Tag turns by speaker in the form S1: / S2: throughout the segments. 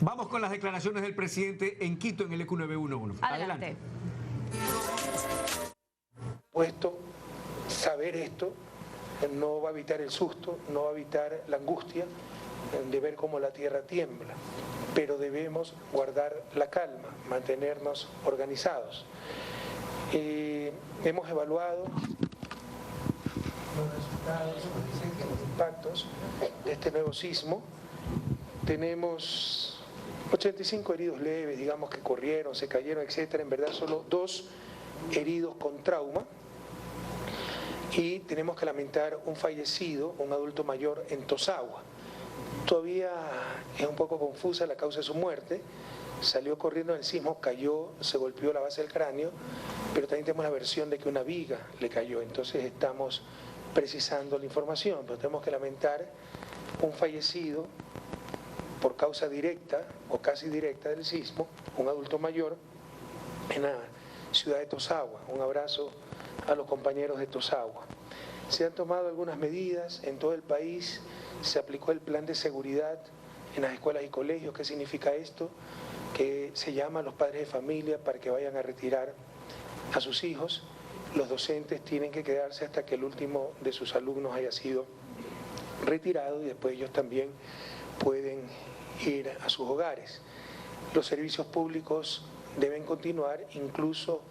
S1: Vamos con las declaraciones del presidente en Quito en el EQ 911.
S2: Adelante.
S3: Puesto, saber esto no va a evitar el susto, no va a evitar la angustia de ver cómo la tierra tiembla, pero debemos guardar la calma, mantenernos organizados. Hemos evaluado los resultados, los impactos de este nuevo sismo. Tenemos 85 heridos leves, digamos, que corrieron, se cayeron, etcétera. En verdad solo 2 heridos con trauma. Y tenemos que lamentar un fallecido, un adulto mayor en Tosagua. Todavía es un poco confusa la causa de su muerte. Salió corriendo en el sismo, cayó, se golpeó la base del cráneo, pero también tenemos la versión de que una viga le cayó. Entonces estamos precisando la información, pero tenemos que lamentar un fallecido por causa directa o casi directa del sismo, un adulto mayor en la ciudad de Tosagua. Un abrazo a los compañeros de Tosagua. Se han tomado algunas medidas en todo el país, se aplicó el plan de seguridad en las escuelas y colegios. ¿Qué significa esto? Que se llama a los padres de familia para que vayan a retirar a sus hijos. Los docentes tienen que quedarse hasta que el último de sus alumnos haya sido retirado y después ellos también pueden ir a sus hogares. Los servicios públicos deben continuar incluso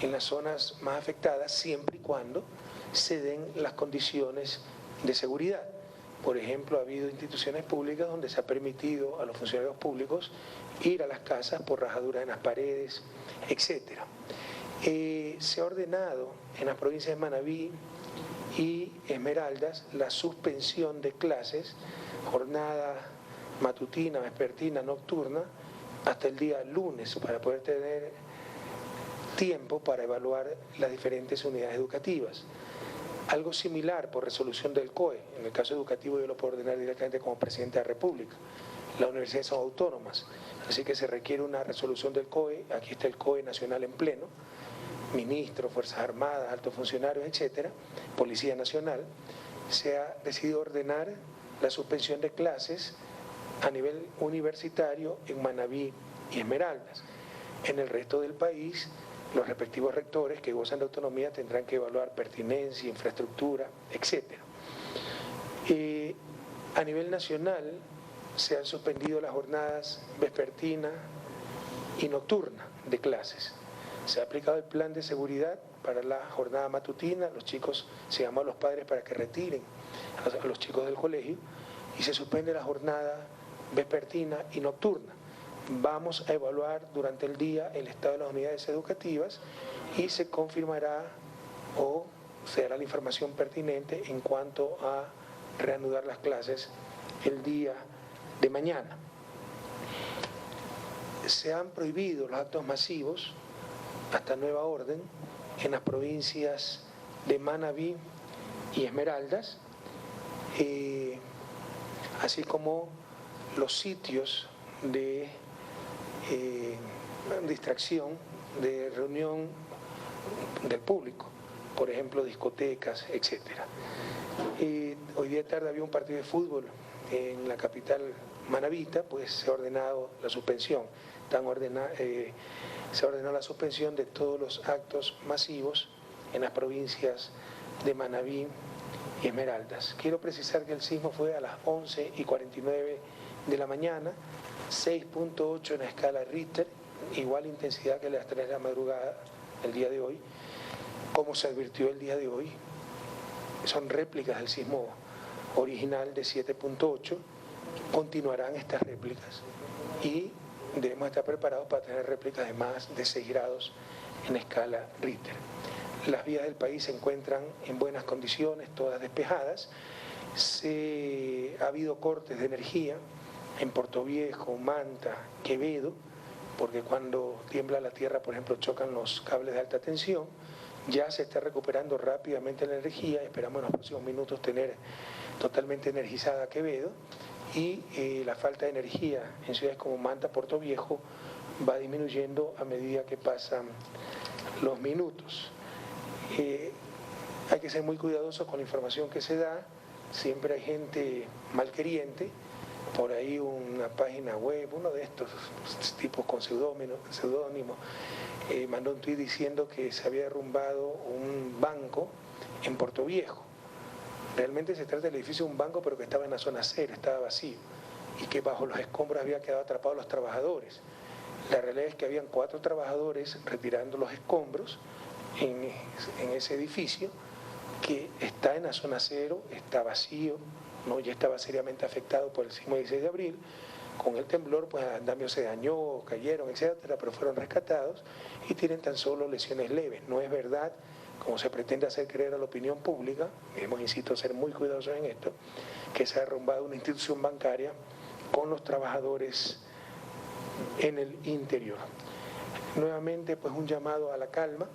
S3: en las zonas más afectadas siempre y cuando se den las condiciones de seguridad. Por ejemplo, ha habido instituciones públicas donde se ha permitido a los funcionarios públicos ir a las casas por rajaduras en las paredes, etc. Se ha ordenado en las provincias de Manabí y Esmeraldas la suspensión de clases, jornada matutina, vespertina, nocturna, hasta el día lunes, para poder tener tiempo para evaluar las diferentes unidades educativas. Algo similar por resolución del COE, en el caso educativo yo lo puedo ordenar directamente como presidente de la República. Las universidades son autónomas, así que se requiere una resolución del COE. Aquí está el COE nacional en pleno, ministros, Fuerzas Armadas, altos funcionarios, etcétera, Policía Nacional. Se ha decidido ordenar la suspensión de clases a nivel universitario en Manabí y Esmeraldas. En el resto del país, los respectivos rectores que gozan de autonomía tendrán que evaluar pertinencia, infraestructura, etc. A nivel nacional se han suspendido las jornadas vespertina y nocturna de clases. Se ha aplicado el plan de seguridad para la jornada matutina. Los chicos, se llama a los padres para que retiren a los chicos del colegio, y se suspende la jornada vespertina y nocturna. Vamos a evaluar durante el día el estado de las unidades educativas y se confirmará o se dará la información pertinente en cuanto a reanudar las clases el día de mañana. Se han prohibido los actos masivos hasta nueva orden en las provincias de Manabí y Esmeraldas, así como los sitios de distracción, de reunión del público, por ejemplo discotecas, etcétera. Hoy día tarde había un partido de fútbol en la capital manabita, pues se ha ordenado la suspensión. Se ha ordenado la suspensión de todos los actos masivos en las provincias de Manabí y Esmeraldas. Quiero precisar que el sismo fue a las 11:49 de la mañana, 6.8 en la escala Richter, igual intensidad que las 3 de la madrugada el día de hoy. Como se advirtió el día de hoy, son réplicas del sismo original de 7.8, continuarán estas réplicas y debemos estar preparados para tener réplicas de más de 6 grados en escala Richter. Las vías del país se encuentran en buenas condiciones, todas despejadas. Ha habido cortes de energía en Portoviejo, Manta, Quevedo, porque cuando tiembla la tierra, por ejemplo, chocan los cables de alta tensión. Ya se está recuperando rápidamente la energía, esperamos en los próximos minutos tener totalmente energizada Quevedo, y la falta de energía en ciudades como Manta, Portoviejo va disminuyendo a medida que pasan los minutos. Hay que ser muy cuidadosos con la información que se da, siempre hay gente malqueriente por ahí una página web, uno de estos tipos con seudónimo, mandó un tuit diciendo que se había derrumbado un banco en Puerto Viejo. Realmente se trata del edificio de un banco, pero que estaba en la zona cero, estaba vacío, y que bajo los escombros había quedado atrapados los trabajadores. La realidad es que habían 4 trabajadores retirando los escombros en ese edificio, que está en la zona cero, está vacío, ¿no? Ya estaba seriamente afectado por el sismo del 16 de abril. Con el temblor, pues el andamio se dañó, cayeron, etcétera, pero fueron rescatados y tienen tan solo lesiones leves. No es verdad, como se pretende hacer creer a la opinión pública, debemos, insisto, ser muy cuidadosos en esto, que se ha derrumbado una institución bancaria con los trabajadores en el interior. Nuevamente, pues un llamado a la calma.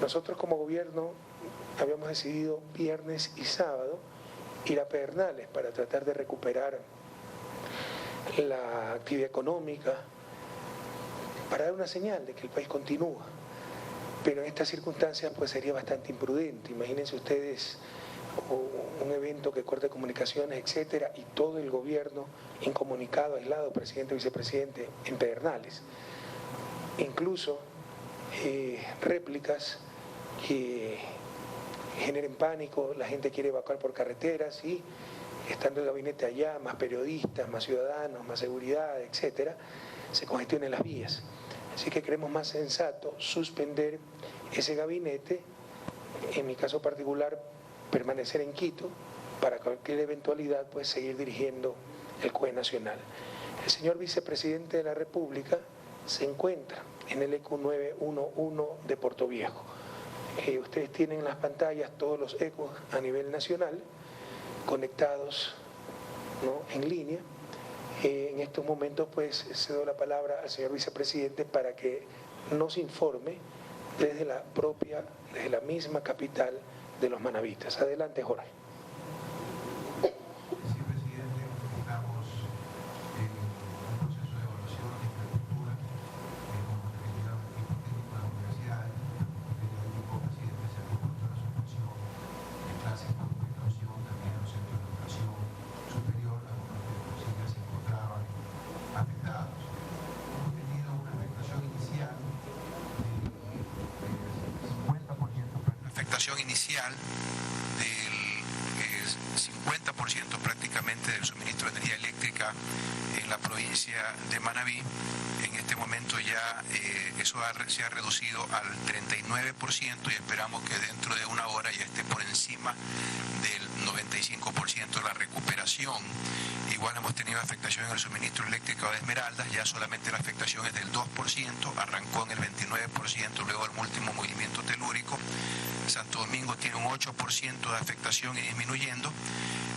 S3: Nosotros como gobierno habíamos decidido viernes y sábado ir a Pedernales para tratar de recuperar la actividad económica, para dar una señal de que el país continúa. Pero en estas circunstancias pues sería bastante imprudente. Imagínense ustedes un evento que corte comunicaciones, etcétera, y todo el gobierno incomunicado, aislado, presidente, vicepresidente, en Pedernales. Incluso réplicas que generen pánico, la gente quiere evacuar por carreteras y estando el gabinete allá, más periodistas, más ciudadanos, más seguridad, etcétera, se congestionan las vías. Así que creemos más sensato suspender ese gabinete, en mi caso particular, permanecer en Quito, para cualquier eventualidad, pues seguir dirigiendo el COE nacional. El señor vicepresidente de la República se encuentra en el ECU 911 de Puerto Viejo. Ustedes tienen en las pantallas todos los ECUs a nivel nacional, conectados, ¿no?, en línea. En estos momentos pues cedo la palabra al señor vicepresidente para que nos informe desde la misma capital de los manavitas. Adelante, Jorge.
S2: Sí, presidente, estamos en un proceso de evaluación de infraestructura con la Secretaría del Equipo Técnico de las Universidades. El equipo presidente se ha propuesto la suspensión de clases por precaución también en los centros de educación superior, algunos de los que se encontraban afectados. Hemos tenido una afectación inicial del 50% prácticamente del suministro de energía eléctrica en la provincia de Manabí. En este momento ya eso se ha reducido al 39% y esperamos que dentro de una hora ya esté por encima del 95% la recuperación. Igual hemos tenido afectación en el suministro eléctrico de Esmeraldas, ya solamente la afectación es del 2%, arrancó en el 29% luego del último movimiento telúrico. Santo Domingo tiene un 8% de afectación y disminuyendo.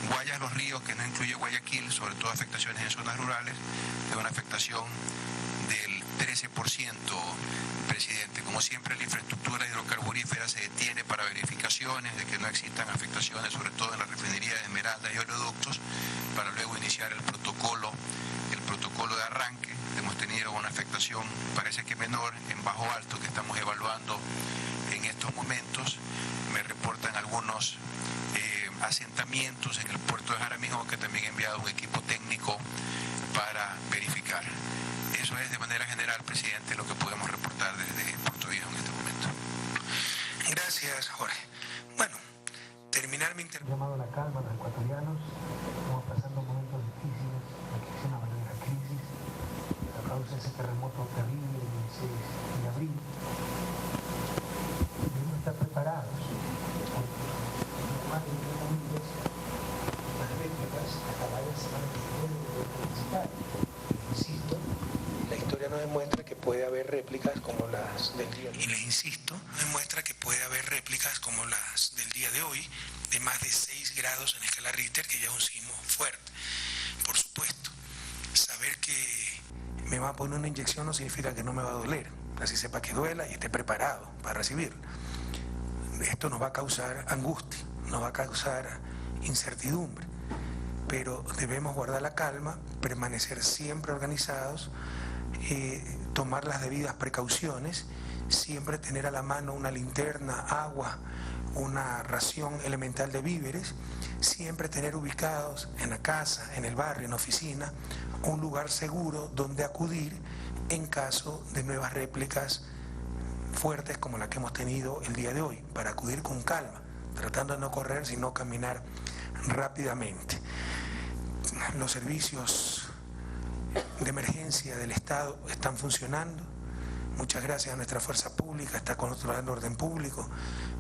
S2: Guayas, Los Ríos, que no incluye Guayaquil, sobre todo afectaciones en zonas rurales, de una afectación del 13%, presidente. Como siempre, la infraestructura hidrocarburífera se detiene para verificaciones de que no existan afectaciones, sobre todo en la refinería de Esmeraldas y oleoductos, para luego iniciar el protocolo de arranque. Hemos tenido una afectación, parece que menor, en Bajo Alto, que estamos evaluando en estos momentos. Me reportan algunos asentamientos en el puerto de Jaramillo, que también he enviado un equipo técnico para verificar. Eso es de manera general, presidente, lo que podemos reportar desde Puerto Viejo en este momento.
S3: Gracias, Jorge. Bueno, terminar mi intervención.
S4: Llamado a la calma a los ecuatorianos, estamos pasando momentos difíciles, la que es una verdadera crisis, a causa de ese terremoto terrible del 16 de abril. Debemos estar preparados, porque más de 1.000 veces las réplicas hasta varias semanas después de publicitar. Insisto,
S3: La historia nos demuestra que puede haber réplicas como las del día de hoy.
S5: Y les insisto, demuestra que puede haber réplicas como las del día de hoy, de más de 6 grados en escala Richter, que ya es un sismo fuerte. Por supuesto, saber que me va a poner una inyección no significa que no me va a doler. Así sepa que duela y esté preparado para recibirlo. Esto nos va a causar angustia, nos va a causar incertidumbre, pero debemos guardar la calma, permanecer siempre organizados, tomar las debidas precauciones siempre tener a la mano una linterna, agua, una ración elemental de víveres, siempre tener ubicados en la casa, en el barrio, en la oficina, un lugar seguro donde acudir en caso de nuevas réplicas fuertes como la que hemos tenido el día de hoy, para acudir con calma, tratando de no correr, sino caminar rápidamente. Los servicios de emergencia del Estado están funcionando. Muchas gracias a nuestra fuerza pública, está controlando orden público.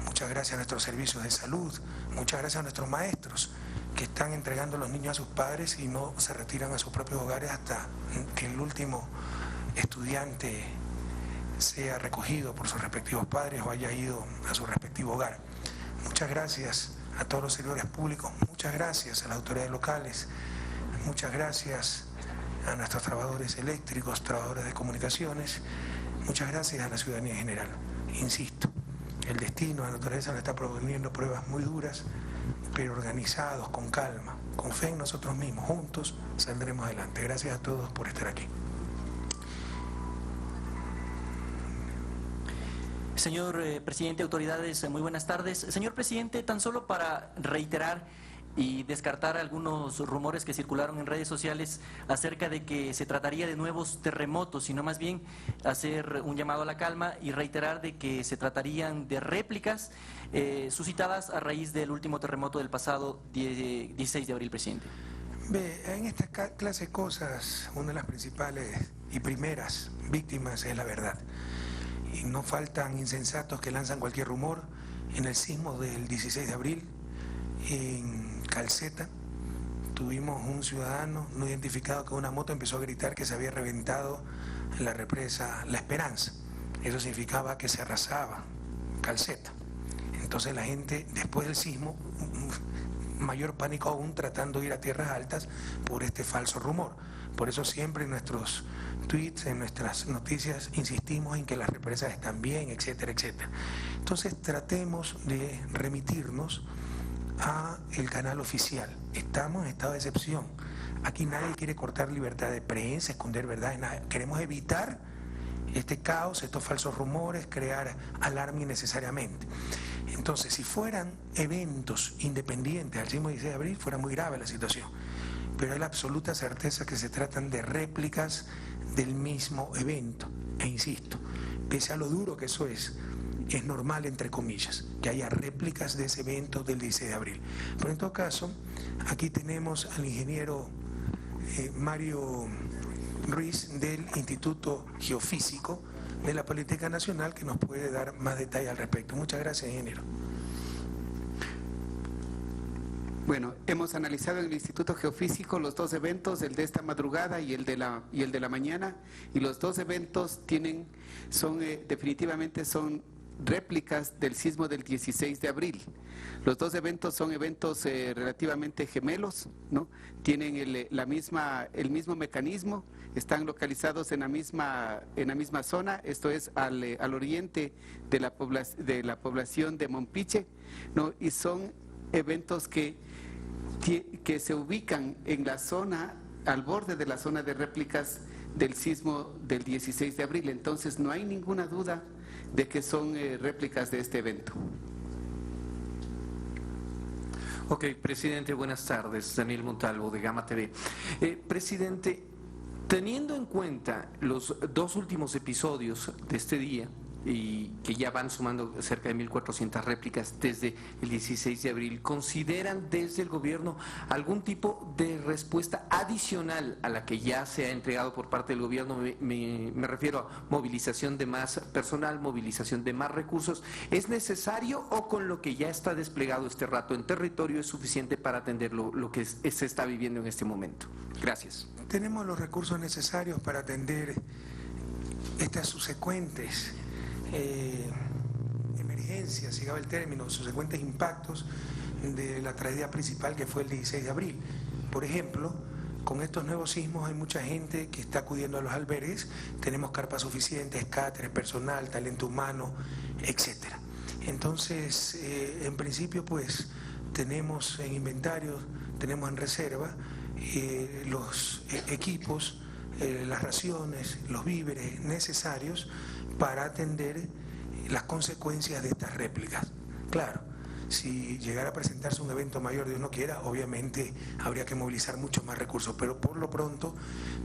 S5: Muchas gracias a nuestros servicios de salud. Muchas gracias a nuestros maestros que están entregando a los niños a sus padres y no se retiran a sus propios hogares hasta que el último estudiante sea recogido por sus respectivos padres o haya ido a su respectivo hogar. Muchas gracias a todos los servidores públicos, muchas gracias a las autoridades locales, muchas gracias a nuestros trabajadores eléctricos, trabajadores de comunicaciones, muchas gracias a la ciudadanía en general. Insisto, el destino de la naturaleza nos está proponiendo pruebas muy duras, pero organizados, con calma, con fe en nosotros mismos, juntos saldremos adelante. Gracias a todos por estar aquí.
S6: Señor presidente, autoridades, muy buenas tardes. Señor presidente, tan solo para reiterar y descartar algunos rumores que circularon en redes sociales acerca de que se trataría de nuevos terremotos, sino más bien hacer un llamado a la calma y reiterar de que se tratarían de réplicas suscitadas a raíz del último terremoto del pasado 16 de abril, presidente.
S5: En esta clase de cosas, una de las principales y primeras víctimas es la verdad. Y no faltan insensatos que lanzan cualquier rumor. En el sismo del 16 de abril, en Calceta, tuvimos un ciudadano no identificado que una moto empezó a gritar que se había reventado la represa La Esperanza. Eso significaba que se arrasaba Calceta. Entonces la gente, después del sismo, mayor pánico aún tratando de ir a tierras altas por este falso rumor. Por eso siempre en nuestros tweets, en nuestras noticias, insistimos en que las represas están bien, etcétera, etcétera. Entonces tratemos de remitirnos a el canal oficial. Estamos en estado de excepción. Aquí nadie quiere cortar libertad de prensa, esconder verdades, nada. Queremos evitar este caos, estos falsos rumores, crear alarma innecesariamente. Entonces, si fueran eventos independientes al sismo 16 de abril, fuera muy grave la situación. Pero hay la absoluta certeza que se tratan de réplicas del mismo evento. E insisto, pese a lo duro que eso es normal, entre comillas, que haya réplicas de ese evento del 16 de abril. Pero en todo caso, aquí tenemos al ingeniero Mario Ruiz del Instituto Geofísico de la Politécnica Nacional, que nos puede dar más detalle al respecto. Muchas gracias, ingeniero.
S7: Bueno, hemos analizado en el Instituto Geofísico los dos eventos, el de esta madrugada y el de la mañana, y los dos eventos definitivamente son réplicas del sismo del 16 de abril. Los dos eventos son eventos relativamente gemelos, ¿no? Tienen el mismo mecanismo, están localizados en la misma zona, esto es al oriente de la población de Mompiche, ¿no? Y son eventos que se ubican en la zona, al borde de la zona de réplicas del sismo del 16 de abril. Entonces no hay ninguna duda de que son réplicas de este evento.
S1: Ok, presidente, buenas tardes. Daniel Montalvo, de Gama TV. Presidente, teniendo en cuenta los dos últimos episodios de este día, y que ya van sumando cerca de 1.400 réplicas desde el 16 de abril, ¿consideran desde el gobierno algún tipo de respuesta adicional a la que ya se ha entregado por parte del gobierno? Me refiero a movilización de más personal, movilización de más recursos. ¿Es necesario o con lo que ya está desplegado este rato en territorio es suficiente para atender lo que se está viviendo en este momento? Gracias.
S5: Tenemos los recursos necesarios para atender estas subsecuentes emergencias, llegaba el término, subsecuentes impactos de la tragedia principal que fue el 16 de abril. Por ejemplo, con estos nuevos sismos hay mucha gente que está acudiendo a los albergues, tenemos carpas suficientes, cáteres, personal, talento humano, etcétera. Entonces, en principio, pues, tenemos en inventario, tenemos en reserva los equipos
S3: las raciones, los víveres necesarios para atender las consecuencias de estas réplicas. Claro, si llegara a presentarse un evento mayor, Dios no quiera, obviamente habría que movilizar mucho más recursos, pero por lo pronto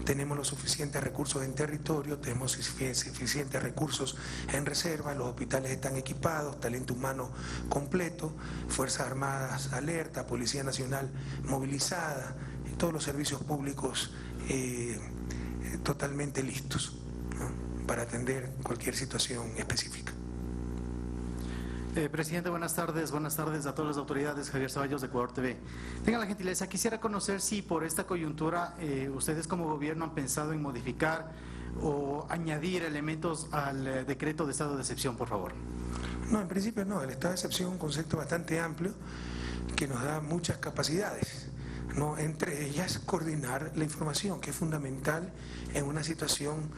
S3: tenemos los suficientes recursos en territorio, tenemos suficientes recursos en reserva, los hospitales están equipados, talento humano completo, Fuerzas Armadas alerta, Policía Nacional movilizada, todos los servicios públicos totalmente listos, ¿no?, para atender cualquier situación específica.
S8: Presidente, buenas tardes a todas las autoridades. Javier Ceballos de Ecuador TV. Tengan la gentileza, quisiera conocer si por esta coyuntura ustedes como gobierno han pensado en modificar o añadir elementos al decreto de estado de excepción, por favor.
S3: No, en principio no. El estado de excepción es un concepto bastante amplio que nos da muchas capacidades, ¿no? Entre ellas coordinar la información, que es fundamental en una situación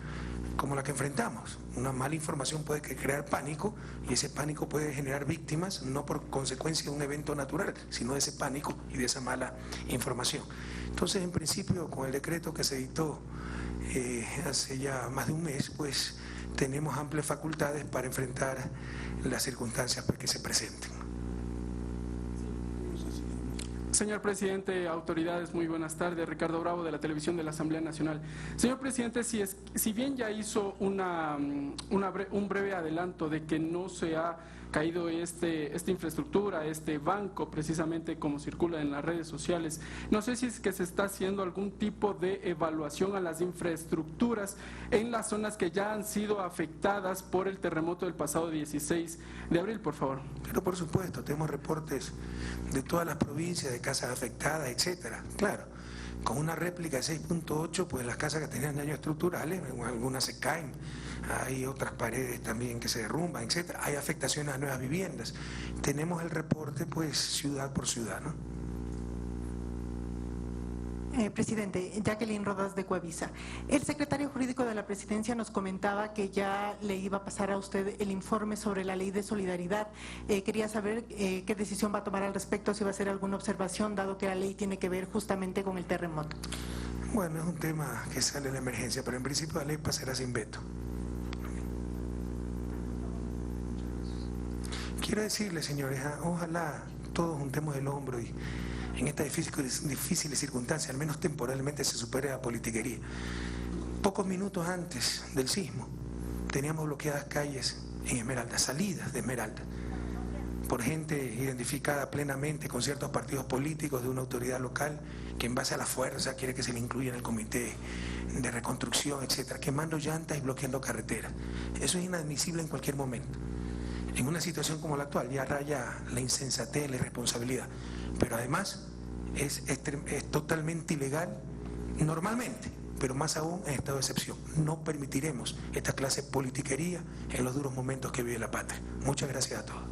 S3: como la que enfrentamos. Una mala información puede crear pánico y ese pánico puede generar víctimas, no por consecuencia de un evento natural, sino de ese pánico y de esa mala información. Entonces, en principio, con el decreto que se dictó hace ya más de un mes, pues tenemos amplias facultades para enfrentar las circunstancias que se presenten.
S9: Señor presidente, autoridades, muy buenas tardes. Ricardo Bravo, de la Televisión de la Asamblea Nacional. Señor presidente, si bien ya hizo un breve adelanto de que no se ha caído esta infraestructura, este banco, precisamente como circula en las redes sociales, no sé si es que se está haciendo algún tipo de evaluación a las infraestructuras en las zonas que ya han sido afectadas por el terremoto del pasado 16 de abril, por favor.
S3: Pero por supuesto, tenemos reportes de todas las provincias, de casas afectadas, etcétera. Claro, con una réplica de 6.8, pues las casas que tenían daños estructurales, algunas se caen, hay otras paredes también que se derrumban, etcétera. Hay afectaciones a nuevas viviendas. Tenemos el reporte, pues, ciudad por ciudad, ¿no?
S10: Presidente, Jacqueline Rodas de Coavisa. El secretario jurídico de la Presidencia nos comentaba que ya le iba a pasar a usted el informe sobre la ley de solidaridad. Quería saber qué decisión va a tomar al respecto, si va a hacer alguna observación, dado que la ley tiene que ver justamente con el terremoto.
S3: Bueno, es un tema que sale en la emergencia, pero en principio la ley pasará sin veto. Quiero decirle, señores, ojalá todos juntemos el hombro y en estas difíciles circunstancias, al menos temporalmente, se supere la politiquería. Pocos minutos antes del sismo, teníamos bloqueadas calles en Esmeralda, salidas de Esmeralda, por gente identificada plenamente con ciertos partidos políticos de una autoridad local que en base a la fuerza quiere que se le incluya en el comité de reconstrucción, etcétera, quemando llantas y bloqueando carreteras. Eso es inadmisible en cualquier momento. En una situación como la actual ya raya la insensatez, la irresponsabilidad, pero además es totalmente ilegal normalmente, pero más aún en estado de excepción. No permitiremos esta clase de politiquería en los duros momentos que vive la patria. Muchas gracias a todos.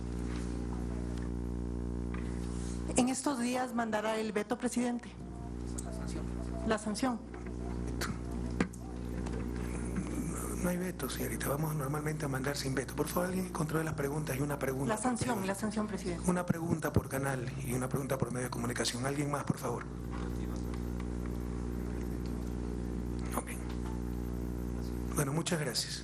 S10: ¿En estos días mandará el veto, presidente? La sanción.
S3: No hay veto, señorita. Vamos normalmente a mandar sin veto. Por favor, alguien controle las preguntas y una pregunta.
S10: La sanción, presidente.
S3: Una pregunta por canal y una pregunta por medio de comunicación. ¿Alguien más, por favor? Ok. Bueno, muchas gracias.